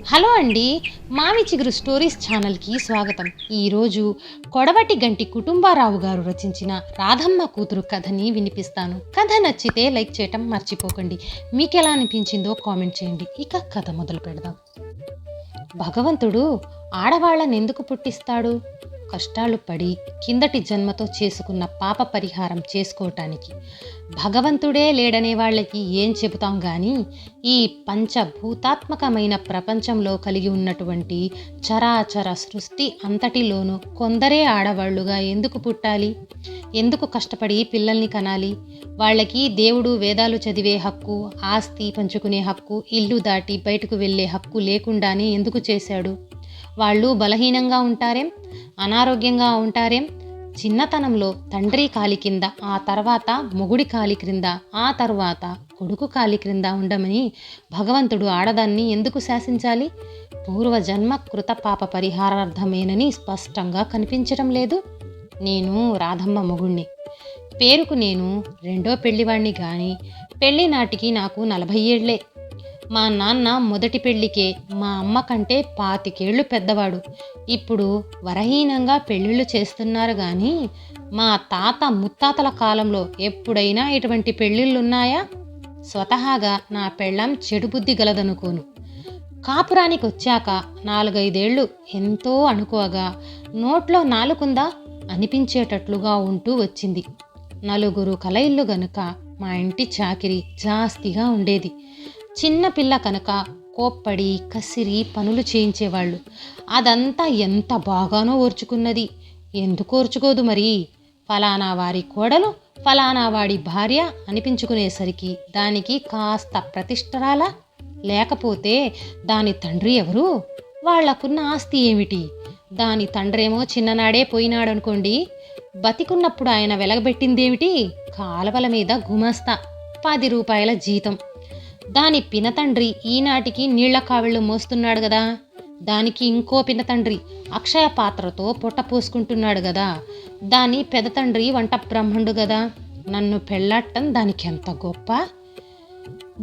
Hello అండి. మావి చిగురు స్టోరీస్ ఛానల్కి స్వాగతం. ఈరోజు కొడవటి గంటి కుటుంబారావు గారు రచించిన రాధమ్మ కూతురు కథని వినిపిస్తాను. కథ నచ్చితే లైక్ చేయటం మర్చిపోకండి. మీకు ఎలా అనిపించిందో కామెంట్ చేయండి. ఇక కథ మొదలు పెడదాం. భగవంతుడు ఆడవాళ్ళని ఎందుకు పుట్టిస్తాడు? కష్టాలు పడి కిందటి జన్మతో చేసుకున్న పాప పరిహారం చేసుకోవటానికి. భగవంతుడే లేడనే వాళ్ళకి ఏం చెబుతాం కానీ ఈ పంచభూతాత్మకమైన ప్రపంచంలో కలిగి ఉన్నటువంటి చరాచర సృష్టి అంతటిలోనూ కొందరే ఆడవాళ్లుగా ఎందుకు పుట్టాలి? ఎందుకు కష్టపడి పిల్లల్ని కనాలి? వాళ్ళకి దేవుడు వేదాలు చదివే హక్కు, ఆస్తి పంచుకునే హక్కు, ఇల్లు దాటి బయటకు వెళ్ళే హక్కు లేకుండానే ఎందుకు చేశాడు? వాళ్ళు బలహీనంగా ఉంటారేం, అనారోగ్యంగా ఉంటారేం? చిన్నతనంలో తండ్రి కాలి కింద, ఆ తర్వాత మొగుడి కాలి క్రింద, ఆ తర్వాత కొడుకు కాలి క్రింద ఉండమని భగవంతుడు ఆడదాన్ని ఎందుకు శాసించాలి? పూర్వజన్మ కృత పాప పరిహారార్థమేనని స్పష్టంగా కనిపించడం లేదు. నేను రాధమ్మ మొగుణ్ణి. పేరుకు నేను రెండో పెళ్లివాణ్ణి కానీ పెళ్లి నాటికి నాకు 40 ఏళ్లే. మా నాన్న మొదటి పెళ్లికే మా అమ్మ కంటే 25 ఏళ్ళు పెద్దవాడు. ఇప్పుడు వరహీనంగా పెళ్ళిళ్ళు చేస్తున్నారు కానీ మా తాత ముత్తాతల కాలంలో ఎప్పుడైనా ఇటువంటి పెళ్ళిళ్ళున్నాయా? స్వతహాగా నా పెళ్ళాం చెడు బుద్ధి గలదనుకోను. కాపురానికి వచ్చాక 4-5 ఏళ్ళు ఎంతో అనుకోగా నోట్లో నాలుకుందా అనిపించేటట్లుగా ఉంటూ వచ్చింది. నలుగురు కలయిళ్ళు గనుక మా ఇంటి చాకిరి జాస్తిగా ఉండేది. చిన్నపిల్ల కనుక కోప్పడి కసిరి పనులు చేయించేవాళ్ళు. అదంతా ఎంత బాగానో ఓర్చుకున్నది. ఎందుకు ఓర్చుకోదు మరి? ఫలానా వారి కోడలు, ఫలానా వాడి భార్య అనిపించుకునేసరికి దానికి కాస్త ప్రతిష్టరాలా? లేకపోతే దాని తండ్రి ఎవరు? వాళ్లకున్న ఆస్తి ఏమిటి? దాని తండ్రేమో చిన్ననాడే పోయినాడనుకోండి. బతికున్నప్పుడు ఆయన వెలగబెట్టిందేమిటి? కాలవల మీద గుమస్తా, 10 రూపాయల జీతం. దాని పినతండ్రి ఈనాటికి నీళ్ల కావిళ్ళు మోస్తున్నాడు గదా. దానికి ఇంకో పినతండ్రి అక్షయ పాత్రతో పొట్ట పోసుకుంటున్నాడు గదా. దాని పెదతండ్రి వంట బ్రహ్మండు గదా. నన్ను పెళ్ళాట్టం దానికి ఎంత గొప్ప?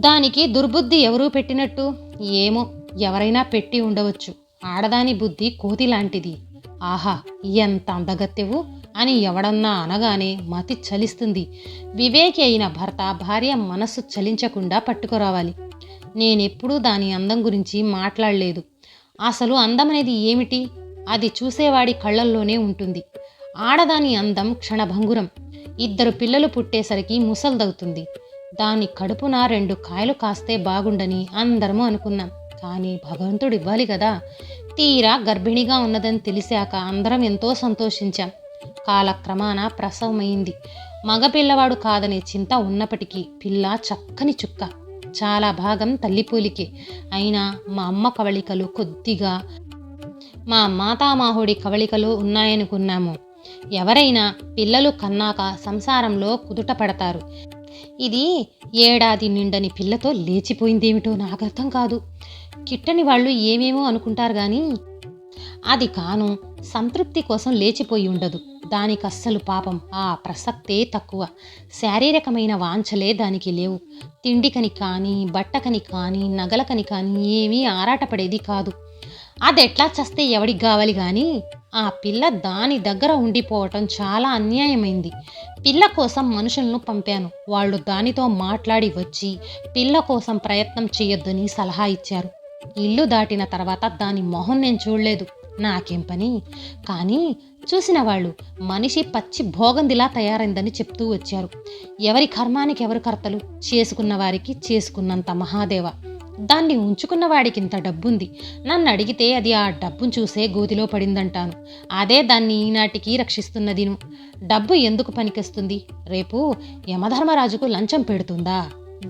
దానికి దుర్బుద్ధి ఎవరూ పెట్టినట్టు? ఏమో, ఎవరైనా పెట్టి ఉండవచ్చు. ఆడదాని బుద్ధి కోతి లాంటిది. ఆహా, ఎంత అందగత్తెవు అని ఎవడన్నా అనగానే మతి చలిస్తుంది. వివేకి అయిన భర్త భార్య మనస్సు చలించకుండా పట్టుకురావాలి. నేనెప్పుడూ దాని అందం గురించి మాట్లాడలేదు. అసలు అందం అనేది ఏమిటి? అది చూసేవాడి కళ్ళల్లోనే ఉంటుంది. ఆడదాని అందం క్షణభంగురం. 2 పిల్లలు పుట్టేసరికి ముసల్దవుతుంది. దాని కడుపున 2 కాయలు కాస్తే బాగుండని అందరము అనుకున్నాం. కానీ భగవంతుడు ఇవ్వాలి కదా. తీరా గర్భిణిగా ఉన్నదని తెలిసాక అందరం ఎంతో సంతోషించాం. కాలక్రమాన ప్రసవమైంది. మగపిల్లవాడు కాదనే చింత ఉన్నప్పటికీ పిల్ల చక్కని చుక్క. చాలా భాగం తల్లిపోలికే. అయినా మా అమ్మ కవళికలు కొద్దిగా మా మాతామాహుడి కవళికలు ఉన్నాయనుకున్నాము. ఎవరైనా పిల్లలు కన్నాక సంసారంలో కుదుట పడతారు. ఇది ఏడాది నిండని పిల్లతో లేచిపోయిందేమిటో నాకు అర్థం కాదు. కిట్టని వాళ్ళు ఏమేమో అనుకుంటారు కానీ అది కాను సంతృప్తి కోసం లేచిపోయి ఉండదు. దానికి అస్సలు పాపం ఆ ప్రసక్తే తక్కువ. శారీరకమైన వాంఛలే దానికి లేవు. తిండికని కానీ, బట్టకని కానీ, నగలకని కానీ ఏమీ ఆరాటపడేది కాదు. అదెట్లా చస్తే ఎవడికి కావాలి కానీ ఆ పిల్ల దాని దగ్గర ఉండిపోవటం చాలా అన్యాయమైంది. పిల్ల కోసం మనుషులను పంపాను. వాళ్ళు దానితో మాట్లాడి వచ్చి పిల్ల కోసం ప్రయత్నం చేయొద్దని సలహా ఇచ్చారు. ఇల్లు దాటిన తర్వాత దాని మొహం నేను చూడలేదు. నాకేం పని? కానీ చూసిన వాళ్ళు మనిషి పచ్చి భోగందిలా తయారైందని చెప్తూ వచ్చారు. ఎవరి కర్మానికి ఎవరు కర్తలు? చేసుకున్న వారికి చేసుకున్నంత మహాదేవ. దాన్ని ఉంచుకున్న వాడికి ఇంత డబ్బుంది. నన్ను అడిగితే అది ఆ డబ్బును చూసే గోతిలో పడిందంటాను. అదే దాన్ని ఈనాటికి రక్షిస్తున్నదిను. డబ్బు ఎందుకు పనికొస్తుంది? రేపు యమధర్మరాజుకు లంచం పెడుతుందా?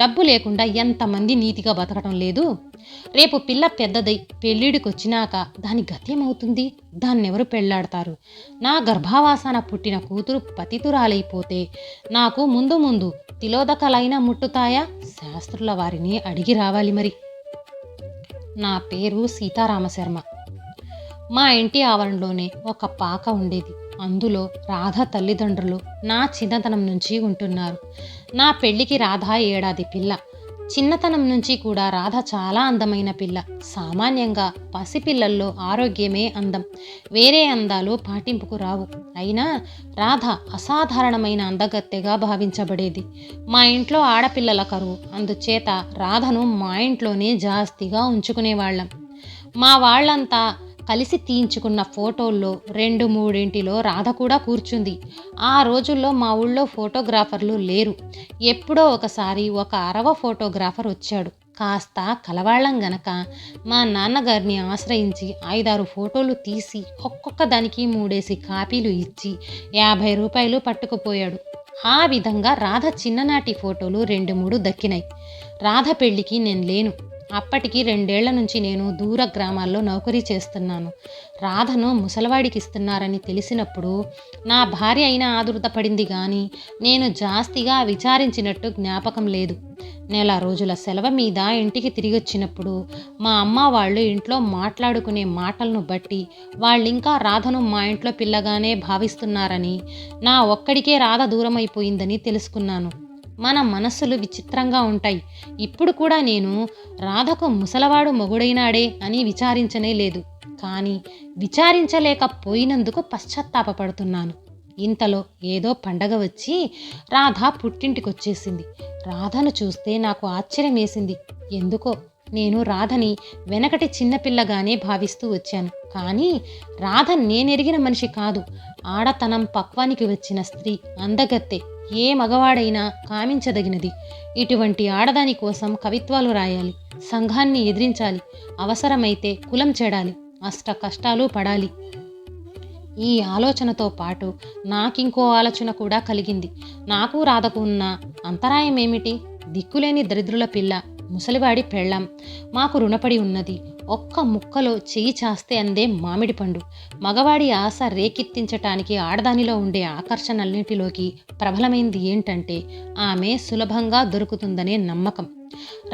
డబ్బు లేకుండా ఎంతమంది నీతిగా బతకటం లేదు? రేపు పిల్ల పెద్దదై పెళ్ళిడికొచ్చినాక దాని గత్యమవుతుంది. దాన్నెవరు పెళ్లాడతారు? నా గర్భావాసాన పుట్టిన కూతురు పతితురాలైపోతే నాకు ముందు ముందు తిలోదకలైనా ముట్టుతాయా? శాస్త్రుల వారిని అడిగి రావాలి మరి. నా పేరు సీతారామశర్మ. మా ఇంటి ఆవరణలోనే ఒక పాక ఉండేది. అందులో రాధ తల్లిదండ్రులు నా చిన్నతనం నుంచి ఉంటున్నారు. నా పెళ్లికి రాధ ఏడాది పిల్ల. చిన్నతనం నుంచి కూడా రాధ చాలా అందమైన పిల్ల. సామాన్యంగా పసిపిల్లల్లో ఆరోగ్యమే అందం, వేరే అందాలు పాటింపుకు రావు. అయినా రాధ అసాధారణమైన అందగత్తెగా భావించబడేది. మా ఇంట్లో ఆడపిల్లల కరువు, అందుచేత రాధను మా ఇంట్లోనే జాస్తిగా ఉంచుకునేవాళ్ళం. మా వాళ్ళంతా కలిసి తీయించుకున్న ఫోటోల్లో 2-3 రాధ కూడా కూర్చుంది. ఆ రోజుల్లో మా ఊళ్ళో ఫోటోగ్రాఫర్లు లేరు. ఎప్పుడో ఒకసారి ఒక అరవ ఫోటోగ్రాఫర్ వచ్చాడు. కాస్త కలవాళ్ళం గనక మా నాన్నగారిని ఆశ్రయించి 5-6 ఫోటోలు తీసి ఒక్కొక్క దానికి 3 కాపీలు ఇచ్చి 50 రూపాయలు పట్టుకుపోయాడు. ఆ విధంగా రాధ చిన్ననాటి ఫోటోలు 2-3 దక్కినాయి. రాధ పెళ్ళికి నేను లేను. అప్పటికి 2 ఏళ్ల నుంచి నేను దూర గ్రామాల్లో నౌకరీ చేస్తున్నాను. రాధను ముసలివాడికి ఇస్తున్నారని తెలిసినప్పుడు నా భార్య అయినా ఆదుర్దపడింది కానీ నేను జాస్తిగా విచారించినట్టు జ్ఞాపకం లేదు. నెల రోజుల సెలవు మీద ఇంటికి తిరిగొచ్చినప్పుడు మా అమ్మ వాళ్ళు ఇంట్లో మాట్లాడుకునే మాటలను బట్టి వాళ్ళింకా రాధను మా ఇంట్లో పిల్లగానే భావిస్తున్నారని, నా ఒక్కడికే రాధ దూరమైపోయిందని తెలుసుకున్నాను. మన మనస్సులు విచిత్రంగా ఉంటాయి. ఇప్పుడు కూడా నేను రాధకు ముసలవాడు మొగుడైనాడే అని విచారించనే లేదు. కానీ విచారించలేకపోయినందుకు పశ్చాత్తాపపడుతున్నాను. ఇంతలో ఏదో పండగ వచ్చి రాధ పుట్టింటికొచ్చేసింది. రాధను చూస్తే నాకు ఆశ్చర్యం వేసింది. ఎందుకో నేను రాధని వెనకటి చిన్నపిల్లగానే భావిస్తూ వచ్చాను. కానీ రాధ నేనెరిగిన మనిషి కాదు. ఆడతనం పక్వానికి వచ్చిన స్త్రీ, అందగత్తె, ఏ మగవాడైనా కామించదగినది. ఇటువంటి ఆడదాని కోసం కవిత్వాలు రాయాలి, సంఘాన్ని ఎదిరించాలి, అవసరమైతే కులం చెడాలి, అష్ట కష్టాలు పడాలి. ఈ ఆలోచనతో పాటు నాకింకో ఆలోచన కూడా కలిగింది. నాకు రాధకు ఉన్న అంతరాయం ఏమిటి? దిక్కులేని దరిద్రుల పిల్ల, ముసలివాడి పెళ్ళాం, మాకు రుణపడి ఉన్నది. ఒక్క ముక్కలో చెయ్యి చాస్తే అందే మామిడి పండు. మగవాడి ఆశ రేకెత్తించటానికి ఆడదానిలో ఉండే ఆకర్షణలన్నిటిలోకి ప్రబలమైంది ఏంటంటే ఆమె సులభంగా దొరుకుతుందనే నమ్మకం.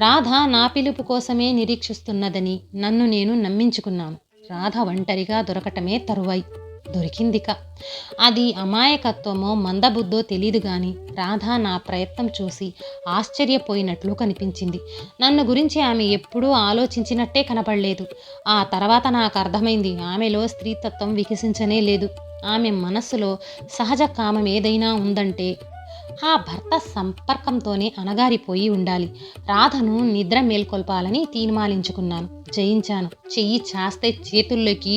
రాధ నా పిలుపు కోసమే నిరీక్షిస్తున్నదని నన్ను నేను నమ్మించుకున్నాను. రాధ ఒంటరిగా దొరకటమే తరువాయి. దొరికిందిక. అది అమాయకత్వమో మందబుద్ధో తెలీదు గాని రాధ నా ప్రయత్నం చూసి ఆశ్చర్యపోయినట్లు కనిపించింది. నన్ను గురించి ఆమె ఎప్పుడూ ఆలోచించినట్టే కనపడలేదు. ఆ తర్వాత నాకు అర్థమైంది, ఆమెలో స్త్రీతత్వం వికసించనే లేదు. ఆమె మనస్సులో సహజ కామం ఏదైనా ఉందంటే ఆ భర్త సంపర్కంతోనే అణగారిపోయి ఉండాలి. రాధను నిద్ర మేల్కొల్పాలని తీర్మానించుకున్నాను. జయించాను. చెయ్యి చాస్తే చేతుల్లోకి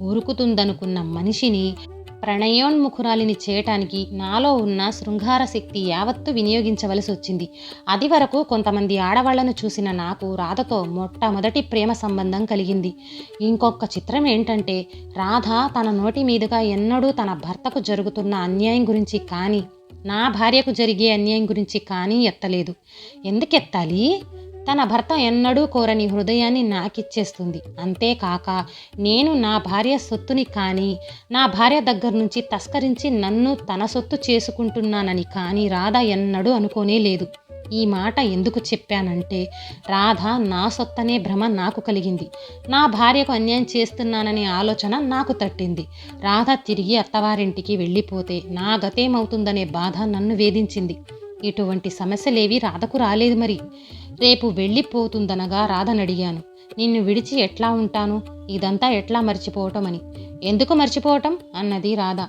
ఉరుకుతుందనుకున్న మనిషిని ప్రణయోన్ముఖురాలిని చేయటానికి నాలో ఉన్న శృంగార శక్తి యావత్తు వినియోగించవలసి వచ్చింది. అది వరకు కొంతమంది ఆడవాళ్లను చూసిన నాకు రాధతో మొట్టమొదటి ప్రేమ సంబంధం కలిగింది. ఇంకొక చిత్రం ఏంటంటే రాధ తన నోటి మీదుగా ఎన్నడూ తన భర్తకు జరుగుతున్న అన్యాయం గురించి కానీ నా భార్యకు జరిగే అన్యాయం గురించి కానీ ఎత్తలేదు. ఎందుకెత్తాలి? తన భర్త ఎన్నడూ కోరని హృదయాన్ని నాకిచ్చేస్తుంది. అంతేకాక నేను నా భార్య సొత్తుని కానీ నా భార్య దగ్గర నుంచి తస్కరించి నన్ను తన సొత్తు చేసుకుంటున్నానని కానీ రాధ ఎన్నడూ అనుకోనే లేదు. ఈ మాట ఎందుకు చెప్పానంటే రాధ నా సొత్తనే భ్రమ నాకు కలిగింది. నా భార్యకు అన్యాయం చేస్తున్నాననే ఆలోచన నాకు తట్టింది. రాధ తిరిగి అత్తవారింటికి వెళ్ళిపోతే నా గతేమవుతుందనే బాధ నన్ను వేధించింది. ఇటువంటి సమస్యలేవి రాధకు రాలేదు. మరి రేపు వెళ్ళిపోతుందనగా రాధనడిగాను, నిన్ను విడిచి ఎట్లా ఉంటాను? ఇదంతా ఎట్లా మర్చిపోవటం అని. ఎందుకు మర్చిపోవటం అన్నది రాధ.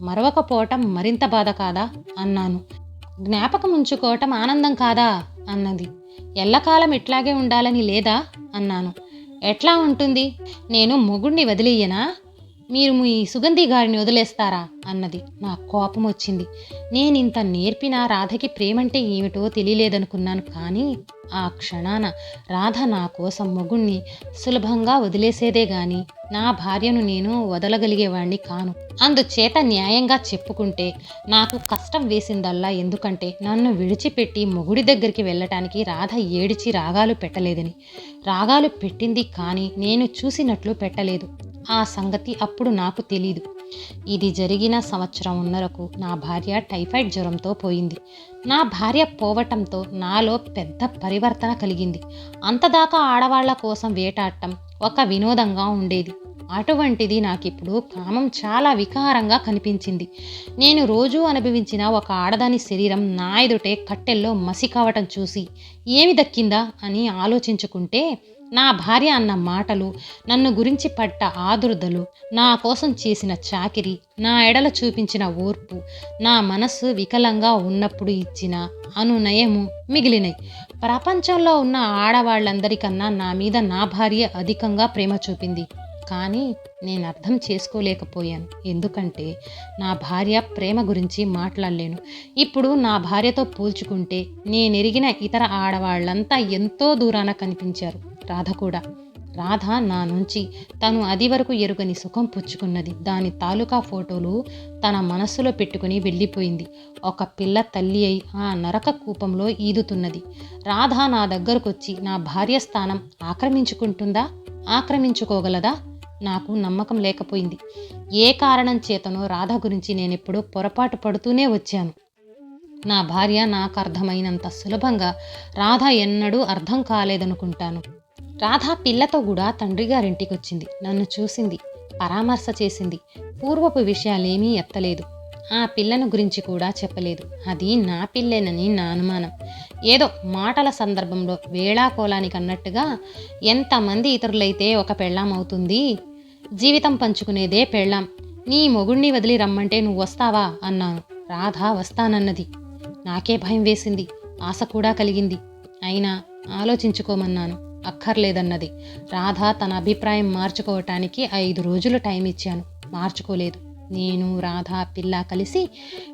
మరవకపోవటం మరింత బాధ కాదా అన్నాను. జ్ఞాపకం ఉంచుకోవటం ఆనందం కాదా అన్నది. ఎల్లకాలం ఇట్లాగే ఉండాలని లేదా అన్నాను. ఎట్లా ఉంటుంది? నేను మొగుడిని వదిలేయనా? మీరు మీ సుగంధి గారిని వదిలేస్తారా అన్నది. నా కోపం వచ్చింది. నేనింత నేర్పినా రాధకి ప్రేమంటే ఏమిటో తెలియలేదనుకున్నాను. కానీ ఆ క్షణాన రాధ నా కోసం మొగుణ్ణి సులభంగా వదిలేసేదే గాని నా భార్యను నేను వదలగలిగేవాణ్ణి కాను. అందుచేత న్యాయంగా చెప్పుకుంటే నాకు కష్టం వేసిందల్లా ఎందుకంటే నన్ను విడిచిపెట్టి మొగుడి దగ్గరికి వెళ్ళటానికి రాధ ఏడిచి రాగాలు పెట్టలేదని. రాగాలు పెట్టింది కానీ నేను చూసినట్లు పెట్టలేదు. ఆ సంగతి అప్పుడు నాకు తెలీదు. ఇది జరిగిన 1.5 సంవత్సరంన్నరకు నా భార్య టైఫాయిడ్ జ్వరంతో పోయింది. నా భార్య పోవటంతో నాలో పెద్ద పరివర్తన కలిగింది. అంతదాకా ఆడవాళ్ల కోసం వేటాడటం ఒక వినోదంగా ఉండేది. అటువంటిది నాకిప్పుడు కామం చాలా వికారంగా కనిపించింది. నేను రోజూ అనుభవించిన ఒక ఆడదాని శరీరం నా ఎదుటే కట్టెల్లో మసి కావటం చూసి ఏమి దక్కిందా అని ఆలోచించుకుంటే, నా భార్య అన్న మాటలు, నన్ను గురించి పడ్డ ఆదుర్దలు, నా కోసం చేసిన చాకిరీ, నా ఎడల చూపించిన ఓర్పు, నా మనస్సు వికలంగా ఉన్నప్పుడు ఇచ్చిన అనునయము మిగిలినయి. ప్రపంచంలో ఉన్న ఆడవాళ్ళందరికన్నా నా మీద నా భార్య అధికంగా ప్రేమ చూపింది. కానీ నేను అర్థం చేసుకోలేకపోయాను. ఎందుకంటే నా భార్య ప్రేమ గురించి మాట్లాడలేను. ఇప్పుడు నా భార్యతో పోల్చుకుంటే నేనెరిగిన ఇతర ఆడవాళ్ళంతా ఎంతో దూరాన కనిపించారు. రాధ కూడా. రాధ నా నుంచి తను అది వరకు ఎరుగని సుఖం పుచ్చుకున్నది. దాని తాలూకా ఫోటోలు తన మనస్సులో పెట్టుకుని వెళ్ళిపోయింది. ఒక పిల్ల తల్లి అయి ఆ నరక కూపంలో ఈదుతున్నది. రాధ నా దగ్గరకొచ్చి నా భార్య స్థానం ఆక్రమించుకుంటుందా, ఆక్రమించుకోగలదా? నాకు నమ్మకం లేకపోయింది. ఏ కారణం చేతనో రాధ గురించి నేనెప్పుడూ పొరపాటు పడుతూనే వచ్చాను. నా భార్య నాకు అర్థమైనంత సులభంగా రాధ ఎన్నడూ అర్థం కాలేదనుకుంటాను. రాధ పిల్లతో కూడా తండ్రి గారింటికొచ్చింది. నన్ను చూసింది, పరామర్శ చేసింది. పూర్వపు విషయాలేమీ ఎత్తలేదు. ఆ పిల్లను గురించి కూడా చెప్పలేదు. అది నా పిల్లేనని నా అనుమానం. ఏదో మాటల సందర్భంలో వేళాకోలానికి అన్నట్టుగా, ఎంతమంది ఇతరులైతే ఒక పెళ్ళాం అవుతుంది, జీవితం పంచుకునేదే పెళ్ళాం, నీ మొగుణ్ణి వదిలి రమ్మంటే నువ్వు వస్తావా అన్నాను. రాధ వస్తానన్నది. నాకే భయం వేసింది, ఆశ కూడా కలిగింది. అయినా ఆలోచించుకోమన్నాను. అక్కర్లేదన్నది. రాధ తన అభిప్రాయం మార్చుకోవటానికి 5 రోజులు టైం ఇచ్చాను. మార్చుకోలేదు. నేను, రాధ, పిల్ల కలిసి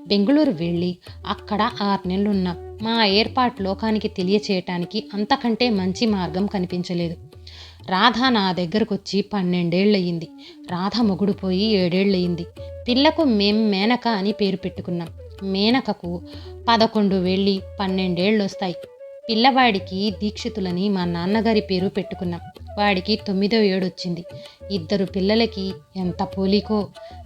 బెంగుళూరు వెళ్ళి అక్కడ 6 నెలలున్నాం. మా ఏర్పాటు లోకానికి తెలియచేయటానికి అంతకంటే మంచి మార్గం కనిపించలేదు. రాధ నా దగ్గరకొచ్చి 12 ఏళ్ళయింది. రాధ మొగుడు పోయి 7 ఏళ్ళయింది. పిల్లకు మేం మేనక అని పేరు పెట్టుకున్నాం. మేనకకు 11 వెళ్ళి 12 ఏళ్ళొస్తాయి. పిల్లవాడికి దీక్షితులని మా నాన్నగారి పేరు పెట్టుకున్నాం. వాడికి 9వ ఏడొచ్చింది. 2 పిల్లలకి ఎంత పోలికో.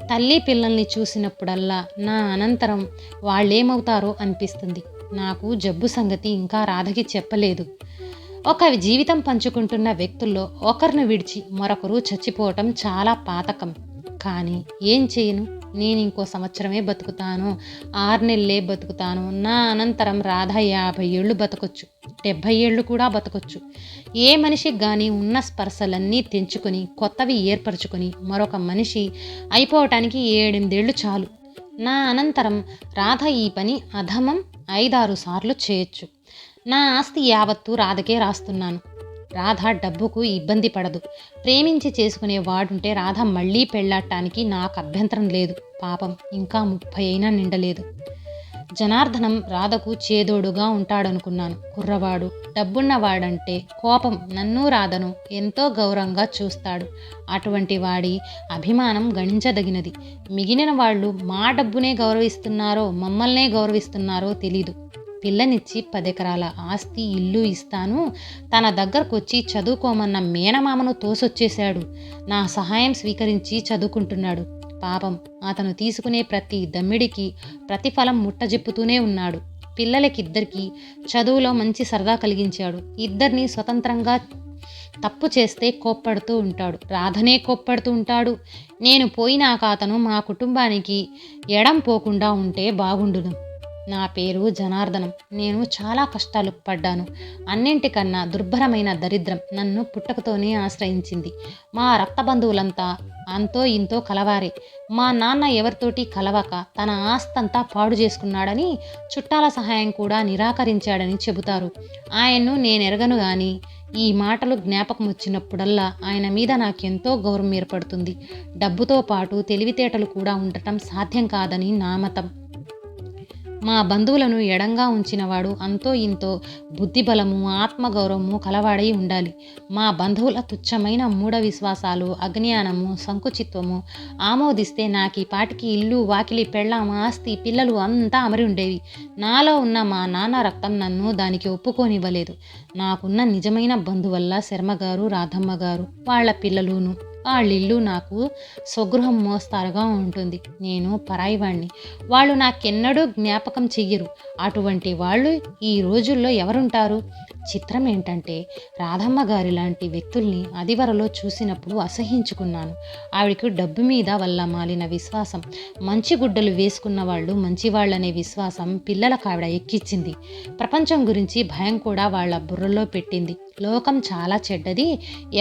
తల్లి పిల్లల్ని చూసినప్పుడల్లా నా అనంతరం వాళ్ళేమవుతారో అనిపిస్తుంది. నాకు జబ్బు సంగతి ఇంకా రాధకి చెప్పలేదు. ఒక జీవితం పంచుకుంటున్న వ్యక్తుల్లో ఒకరిని విడిచి మరొకరు చచ్చిపోవటం చాలా పాతకం. కానీ ఏం చేయను? నేను ఇంకో సంవత్సరమే బతుకుతాను, 6 నెలలే బతుకుతాను. నా అనంతరం రాధ 50 ఏళ్ళు బతకొచ్చు, 70 ఏళ్ళు కూడా బతకొచ్చు. ఏ మనిషికి కానీ ఉన్న స్పర్శలన్నీ తెంచుకొని కొత్తవి ఏర్పరచుకొని మరొక మనిషి అయిపోవటానికి 7-8 ఏళ్ళు చాలు. నా అనంతరం రాధ ఈ పని అధమం 5-6 సార్లు చేయొచ్చు. నా ఆస్తి యావత్తు రాధకే రాస్తున్నాను. రాధ డబ్బుకు ఇబ్బంది పడదు. ప్రేమించి చేసుకునే వాడుంటే రాధ మళ్ళీ పెళ్ళాడటానికి నాకు అభ్యంతరం లేదు. పాపం ఇంకా 30 అయినా నిండలేదు. జనార్దనం రాధకు చేదోడుగా ఉంటాడనుకున్నాను. కుర్రవాడు, డబ్బున్నవాడంటే కోపం. నన్ను రాధను ఎంతో గౌరవంగా చూస్తాడు. అటువంటి వాడి అభిమానం గణించదగినది. మిగిలిన వాళ్ళు మా డబ్బునే గౌరవిస్తున్నారో మమ్మల్నే గౌరవిస్తున్నారో తెలీదు. పిల్లనిచ్చి 10 ఎకరాల ఆస్తి, ఇల్లు ఇస్తాను, తన దగ్గరకొచ్చి చదువుకోమన్న మేనమామను తోసొచ్చేశాడు. నా సహాయం స్వీకరించి చదువుకుంటున్నాడు. పాపం అతను తీసుకునే ప్రతి దమ్మిడికి ప్రతిఫలం ముట్టజెప్పుతూనే ఉన్నాడు. పిల్లలకిద్దరికీ చదువులో మంచి సరదా కలిగించాడు. 2 స్వతంత్రంగా తప్పు చేస్తే కోప్పడుతూ ఉంటాడు. రాధనే కోప్పడుతూ ఉంటాడు. నేను పోయినాక అతను మా కుటుంబానికి ఎడం పోకుండా ఉంటే బాగుండును. నా పేరు జనార్దనం. నేను చాలా కష్టాలు పడ్డాను. అన్నింటికన్నా దుర్భరమైన దరిద్రం నన్ను పుట్టకతోనే ఆశ్రయించింది. మా రక్త బంధువులంతా అంతో ఇంతో కలవారే. మా నాన్న ఎవరితోటి కలవక తన ఆస్తంతా పాడు చేసుకున్నాడని, చుట్టాల సహాయం కూడా నిరాకరించాడని చెబుతారు. ఆయన్ను నేనెరగను గాని ఈ మాటలు జ్ఞాపకం వచ్చినప్పుడల్లా ఆయన మీద నాకెంతో గౌరవం ఏర్పడుతుంది. డబ్బుతో పాటు తెలివితేటలు కూడా ఉండటం సాధ్యం కాదని నా మతం. మా బంధువులను ఎడంగా ఉంచినవాడు అంతో ఇంతో బుద్ధిబలము, ఆత్మగౌరవము కలవాడై ఉండాలి. మా బంధువుల తుచ్చమైన మూఢ విశ్వాసాలు, అజ్ఞానము, సంకుచిత్వము ఆమోదిస్తే నాకీ పాటికి ఇల్లు, వాకిలి, పెళ్ళాం, ఆస్తి, పిల్లలు అంతా అమరి ఉండేవి. నాలో ఉన్న మా నాన్న రక్తం నన్ను దానికి ఒప్పుకోనివ్వలేదు. నాకున్న నిజమైన బంధువల్ల శర్మగారు, రాధమ్మగారు, వాళ్ళ పిల్లలును. వాళ్ళిల్లు నాకు స్వగృహం మోస్తారుగా ఉంటుంది. నేను పరాయివాణ్ణి. వాళ్ళు నాకెన్నడూ జ్ఞాపకం చెయ్యరు. అటువంటి వాళ్ళు ఈ రోజుల్లో ఎవరుంటారు? చిత్రం ఏంటంటే రాధమ్మ గారి లాంటి వ్యక్తుల్ని అదివరలో చూసినప్పుడు అసహించుకున్నాను. ఆవిడకు డబ్బు మీద వల్ల మాలిన విశ్వాసం, మంచి గుడ్డలు వేసుకున్న వాళ్ళు మంచివాళ్ళనే విశ్వాసం పిల్లలకు ఆవిడ ఎక్కిచ్చింది. ప్రపంచం గురించి భయం కూడా వాళ్ళ బుర్రలో పెట్టింది. లోకం చాలా చెడ్డది,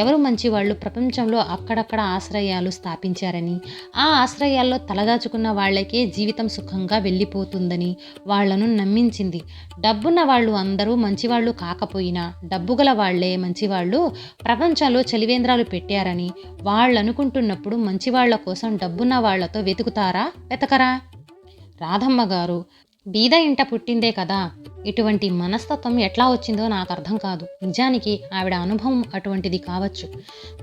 ఎవరు మంచివాళ్ళు ప్రపంచంలో అక్కడక్కడ ఆశ్రయాలు స్థాపించారని, ఆ ఆశ్రయాల్లో తలదాచుకున్న వాళ్ళకే జీవితం సుఖంగా వెళ్ళిపోతుందని వాళ్లను నమ్మించింది. డబ్బున్న వాళ్ళు అందరూ మంచివాళ్ళు కాకపోయినా డబ్బుగల వాళ్లే మంచివాళ్ళు ప్రపంచంలో చలివేంద్రాలు పెట్టారని వాళ్ళనుకుంటున్నప్పుడు మంచివాళ్ల కోసం డబ్బున్న వాళ్లతో వెతకరా? రాధమ్మ గారు బీద ఇంట పుట్టిందే కదా. ఇటువంటి మనస్తత్వం ఎట్లా వచ్చిందో నాకు అర్థం కాదు. నిజానికి ఆవిడ అనుభవం అటువంటిది కావచ్చు.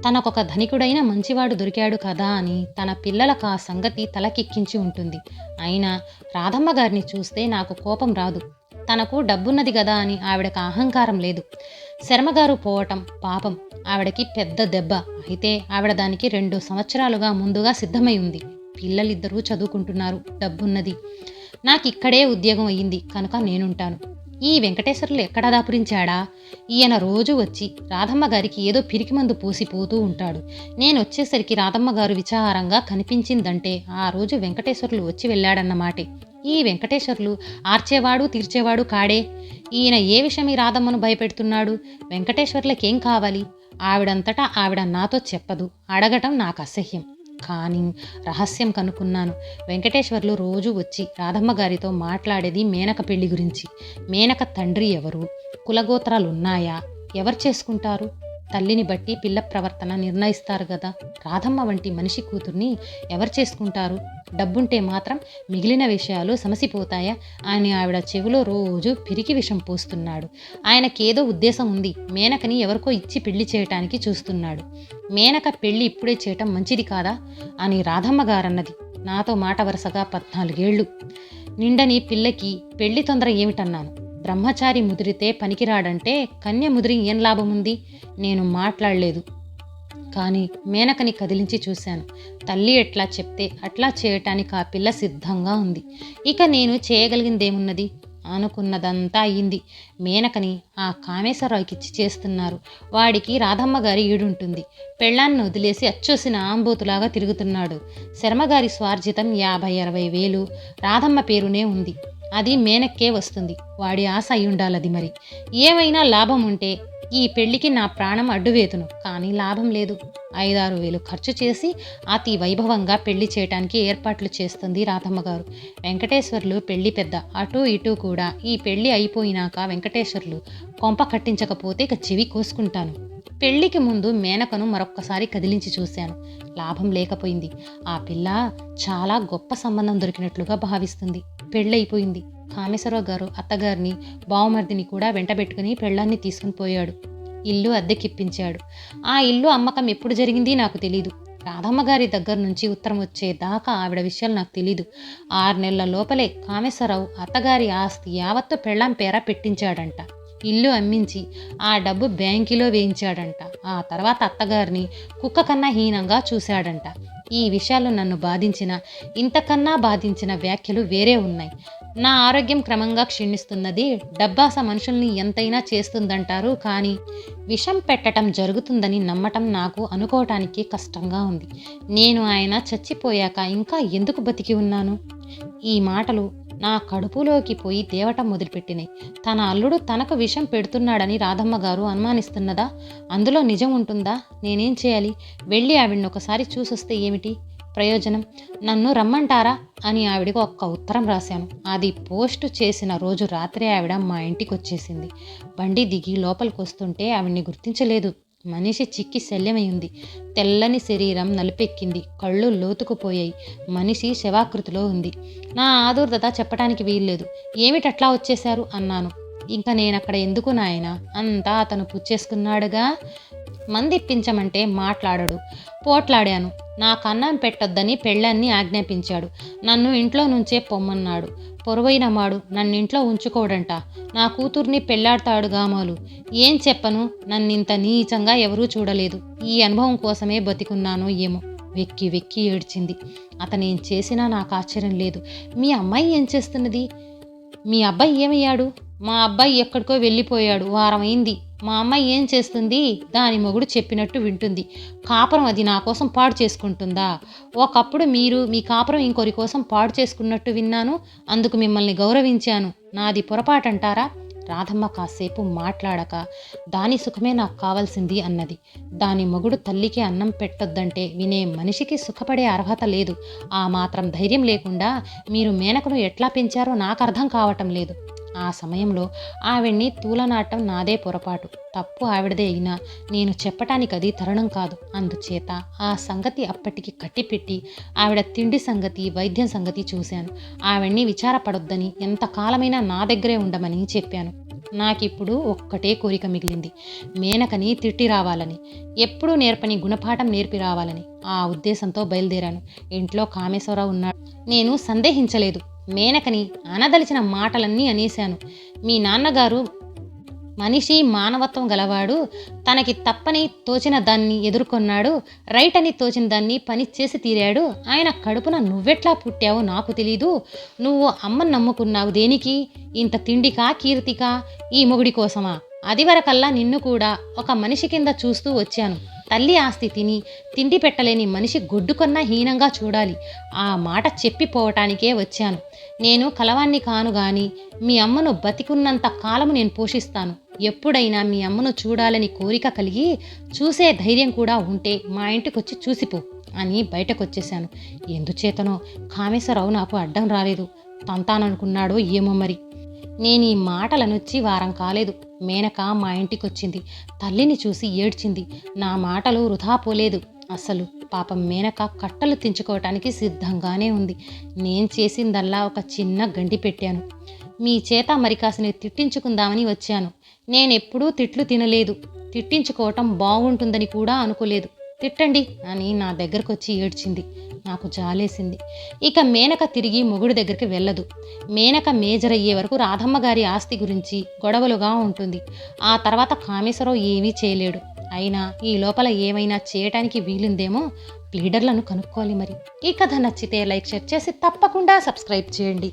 తనకొక ధనికుడైన మంచివాడు దొరికాడు కదా అని తన పిల్లలకు ఆ సంగతి తలకెక్కించి ఉంటుంది. అయినా రాధమ్మ గారిని చూస్తే నాకు కోపం రాదు. తనకు డబ్బున్నది కదా అని ఆవిడకు అహంకారం లేదు. శర్మగారు పోవటం పాపం, ఆవిడకి పెద్ద దెబ్బ. అయితే ఆవిడ దానికి 2 సంవత్సరాలుగా ముందుగా సిద్ధమై ఉంది. పిల్లలిద్దరూ చదువుకుంటున్నారు, డబ్బున్నది. నాకిక్కడే ఉద్యోగం అయ్యింది కనుక నేనుంటాను. ఈ వెంకటేశ్వర్లు ఎక్కడా దాపురించాడా? ఈయన రోజు వచ్చి రాధమ్మ గారికి ఏదో పిరికిమందు పూసిపోతూ ఉంటాడు. నేనొచ్చేసరికి రాధమ్మ గారు విచారంగా కనిపించిందంటే ఆ రోజు వెంకటేశ్వర్లు వచ్చి వెళ్ళాడన్నమాటే. ఈ వెంకటేశ్వర్లు ఆర్చేవాడు తీర్చేవాడు కాడే. ఈయన ఏ విషయం ఈ రాధమ్మను భయపెడుతున్నాడు? వెంకటేశ్వర్లకేం కావాలి? ఆవిడంతటా ఆవిడ నాతో చెప్పదు, అడగటం నాకు అసహ్యం. కానీ రహస్యం కనుక్కున్నాను. వెంకటేశ్వర్లు రోజు వచ్చి రాధమ్మ గారితో మాట్లాడేది మేనక పెళ్లి గురించి. మేనక తండ్రి ఎవరు? కులగోత్రాలున్నాయా? ఎవరు చేసుకుంటారు? తల్లిని బట్టి పిల్ల ప్రవర్తన నిర్ణయిస్తారు కదా. రాధమ్మ వంటి మనిషి కూతుర్ని ఎవరు చేసుకుంటారు? డబ్బుంటే మాత్రం మిగిలిన విషయాలు సమసిపోతాయా అని ఆవిడ చెవిలో రోజు పిరికి విషం పోస్తున్నాడు. ఆయనకేదో ఉద్దేశం ఉంది. మేనకని ఎవరికో ఇచ్చి పెళ్లి చేయటానికి చూస్తున్నాడు. మేనక పెళ్లి ఇప్పుడే చేయటం మంచిది కాదా అని రాధమ్మ గారన్నది. నాతో మాట వరుసగా 14 ఏళ్ళు నిండని పిల్లకి పెళ్లి తొందర ఏమిటన్నాను. బ్రహ్మచారి ముదిరితే పనికిరాడంటే కన్య ముదిరి ఏం లాభముంది? నేను మాట్లాడలేదు. కానీ మేనకని కదిలించి చూశాను. తల్లి ఎట్లా చెప్తే అట్లా చేయటానికి ఆ పిల్ల సిద్ధంగా ఉంది. ఇక నేను చేయగలిగిందేమున్నది? అనుకున్నదంతా అయింది. మేనకని ఆ కామేశ్వరరావుకిచ్చి చేస్తున్నారు. వాడికి రాధమ్మ గారి ఈడుంటుంది. పెళ్ళాన్ని వదిలేసి అచ్చోసిన ఆంబోతులాగా తిరుగుతున్నాడు. శర్మగారి స్వార్జితం 50-60 వేలు రాధమ్మ పేరునే ఉంది. అది మేనక్కే వస్తుంది. వాడి ఆశ అయ్యుండాలది. మరి ఏమైనా లాభం ఉంటే ఈ పెళ్లికి నా ప్రాణం అడ్డువేతును. కానీ లాభం లేదు. 5-6 వేలు ఖర్చు చేసి అతి వైభవంగా పెళ్లి చేయటానికి ఏర్పాట్లు చేస్తుంది రాధమ్మ గారు. వెంకటేశ్వర్లు పెళ్లి పెద్ద. అటూ ఇటూ కూడా ఈ పెళ్లి అయిపోయినాక వెంకటేశ్వర్లు కొంప కట్టించకపోతే ఇక చెవి కోసుకుంటాను. పెళ్లికి ముందు మేనకను మరొక్కసారి కదిలించి చూశాను. లాభం లేకపోయింది. ఆ పిల్ల చాలా గొప్ప సంబంధం దొరికినట్లుగా భావిస్తుంది. పెళ్ళైపోయింది. కామేశ్వరరావు గారు అత్తగారిని బావమర్దిని కూడా వెంటబెట్టుకుని పెళ్ళాన్ని తీసుకుని పోయాడు. ఇల్లు అద్దెకిప్పించాడు. ఆ ఇల్లు అమ్మకం ఎప్పుడు జరిగింది నాకు తెలీదు. రాధమ్మ గారి దగ్గర నుంచి ఉత్తరం వచ్చేదాకా ఆవిడ విషయాలు నాకు తెలీదు. 6 నెలల లోపలే కామేశ్వరరావు అత్తగారి ఆస్తి యావత్తు పెళ్ళాం పేర పెట్టించాడంట. ఇల్లు అమ్మించి ఆ డబ్బు బ్యాంకులో వేయించాడంట. ఆ తర్వాత అత్తగారిని కుక్క కన్నా హీనంగా చూశాడంట. ఈ విషయాలు నన్ను బాధించిన, ఇంతకన్నా బాధించిన వ్యాఖ్యలు వేరే ఉన్నాయి. నా ఆరోగ్యం క్రమంగా క్షీణిస్తున్నది. డబ్బాస మనుషుల్ని ఎంతైనా చేస్తుందంటారు. కానీ విషం పెట్టడం జరుగుతుందని నమ్మటం నాకు అనుకోవటానికి కష్టంగా ఉంది. నేను ఆయన చచ్చిపోయాక ఇంకా ఎందుకు బతికి ఉన్నాను? ఈ మాటలు నా కడుపులోకి పోయి తేవటం మొదలుపెట్టినాయి. తన అల్లుడు తనకు విషం పెడుతున్నాడని రాధమ్మ గారు అనుమానిస్తున్నదా? అందులో నిజం ఉంటుందా? నేనేం చేయాలి? వెళ్ళి ఆవిడ్ని ఒకసారి చూసొస్తే ఏమిటి ప్రయోజనం? నన్ను రమ్మంటారా అని ఆవిడకు ఒక్క ఉత్తరం రాశాను. అది పోస్టు చేసిన రోజు రాత్రి ఆవిడ మా ఇంటికి వచ్చేసింది. బండి దిగి లోపలికి వస్తుంటే ఆవిడ్ని గుర్తించలేదు. మనిషి చిక్కి శల్యమై ఉంది. తెల్లని శరీరం నలుపెక్కింది. కళ్ళు లోతుకుపోయాయి. మనిషి శవాకృతిలో ఉంది. నా ఆదుర్దత చెప్పటానికి వీల్లేదు. ఏమిటట్లా వచ్చేశారు అన్నాను. ఇంకా నేనక్కడ ఎందుకు నాయనా? అంతా అతను పుచ్చేసుకున్నాడుగా. మందిప్పించమంటే మాట్లాడడు. పోట్లాడాను. నాకు అన్నం పెట్టొద్దని పెళ్ళాన్ని ఆజ్ఞాపించాడు. నన్ను ఇంట్లో నుంచే పొమ్మన్నాడు. పొరువైన మాడు నన్నింట్లో ఉంచుకోడంట. నా కూతుర్ని పెళ్లాడతాడు గామాలు. ఏం చెప్పను, నన్నింత నీచంగా ఎవరూ చూడలేదు. ఈ అనుభవం కోసమే బతికున్నానో ఏమో. వెక్కి వెక్కి ఏడ్చింది. అతనేం చేసినా నాకు ఆశ్చర్యం లేదు. మీ అమ్మాయి ఏం చేస్తున్నది? మీ అబ్బాయి ఏమయ్యాడు? మా అబ్బాయి ఎక్కడికో వెళ్ళిపోయాడు, వారమైంది. మా అమ్మాయి ఏం చేస్తుంది? దాని మొగుడు చెప్పినట్టు వింటుంది. కాపురం అది నా కోసం పాడు చేసుకుంటుందా? ఒకప్పుడు మీరు మీ కాపురం ఇంకొరి కోసం పాడు చేసుకున్నట్టు విన్నాను. అందుకు మిమ్మల్ని గౌరవించాను. నాది పొరపాటంటారా? రాధమ్మ కాసేపు మాట్లాడక, దాని సుఖమే నాకు కావాల్సింది అన్నది. దాని మొగుడు తల్లికి అన్నం పెట్టొద్దంటే వినే మనిషికి సుఖపడే అర్హత లేదు. ఆ మాత్రం ధైర్యం లేకుండా మీరు మేనకను ఎట్లా పెంచారో నాకు అర్థం కావటం లేదు. ఆ సమయంలో ఆవిడ్ని తూలనాటం నాదే పొరపాటు. తప్పు ఆవిడదే అయినా నేను చెప్పటానికి అది తరుణం కాదు. అందుచేత ఆ సంగతి అప్పటికి కట్టిపెట్టి ఆవిడ తిండి సంగతి, వైద్యం సంగతి చూశాను. ఆవిడ్ని విచారపడొద్దని, ఎంతకాలమైనా నా దగ్గరే ఉండమని చెప్పాను. నాకిప్పుడు ఒక్కటే కోరిక మిగిలింది, మేనకని తిట్టి రావాలని, ఎప్పుడూ నేర్పని గుణపాఠం నేర్పి రావాలని. ఆ ఉద్దేశంతో బయలుదేరాను. ఇంట్లో కామేశ్వరరావు ఉన్నాడు. నేను సందేహించలేదు. మేనకని అనదలిచిన మాటలన్నీ అనేశాను. మీ నాన్నగారు మనిషి మానవత్వం గలవాడు. తనకి తప్పని తోచిన దాన్ని ఎదుర్కొన్నాడు. రైట్ అని తోచిన దాన్ని పని చేసి తీరాడు. ఆయన కడుపున నువ్వెట్లా పుట్టావో నాకు తెలీదు. నువ్వు అమ్మని నమ్ముకున్నావు దేనికి? ఇంత తిండికా, కీర్తికా, ఈ మొగుడి కోసమా? అది వరకల్లా నిన్ను కూడా ఒక మనిషి కింద చూస్తూ వచ్చాను. తల్లి ఆస్తి తిని తిండి పెట్టలేని మనిషి గొడ్డుకన్నా హీనంగా చూడాలి. ఆ మాట చెప్పిపోవటానికే వచ్చాను. నేను కలవాన్ని కాను గాని మీ అమ్మను బతికున్నంత కాలము నేను పోషిస్తాను. ఎప్పుడైనా మీ అమ్మను చూడాలని కోరిక కలిగి చూసే ధైర్యం కూడా ఉంటే మా ఇంటికొచ్చి చూసిపో అని బయటకొచ్చేశాను. ఎందుచేతనో కామేశ్వరరావు నాకు అడ్డం రాలేదు. తంతాననుకున్నాడో ఏమో మరి. నేను ఈ మాటలనొచ్చి వారం కాలేదు. మేనక మా ఇంటికొచ్చింది. తల్లిని చూసి ఏడ్చింది. నా మాటలు వృధా పోలేదు అసలు. పాపం మేనక కట్టలు తెంచుకోవటానికి సిద్ధంగానే ఉంది. నేను చేసిందల్లా ఒక చిన్న గండి పెట్టాను. మీ చేత మరి కాసిన తిట్టించుకుందామని వచ్చాను. నేనెప్పుడూ తిట్లు తినలేదు. తిట్టించుకోవటం బాగుంటుందని కూడా అనుకోలేదు. తిట్టండి అని నా దగ్గరకొచ్చి ఏడ్చింది. నాకు జాలేసింది. ఇక మేనక తిరిగి మొగుడి దగ్గరికి వెళ్ళదు. మేనక మేజర్ అయ్యే వరకు రాధమ్మ గారి ఆస్తి గురించి గొడవలుగా ఉంటుంది. ఆ తర్వాత కామేశ్వరరావు ఏమీ చేయలేడు. అయినా ఈ లోపల ఏమైనా చేయటానికి వీలుందేమో. లీడర్లను కనుక్కోవాలి మరి. ఈ కథ నచ్చితే లైక్, షేర్ చేసి తప్పకుండా సబ్స్క్రైబ్ చేయండి.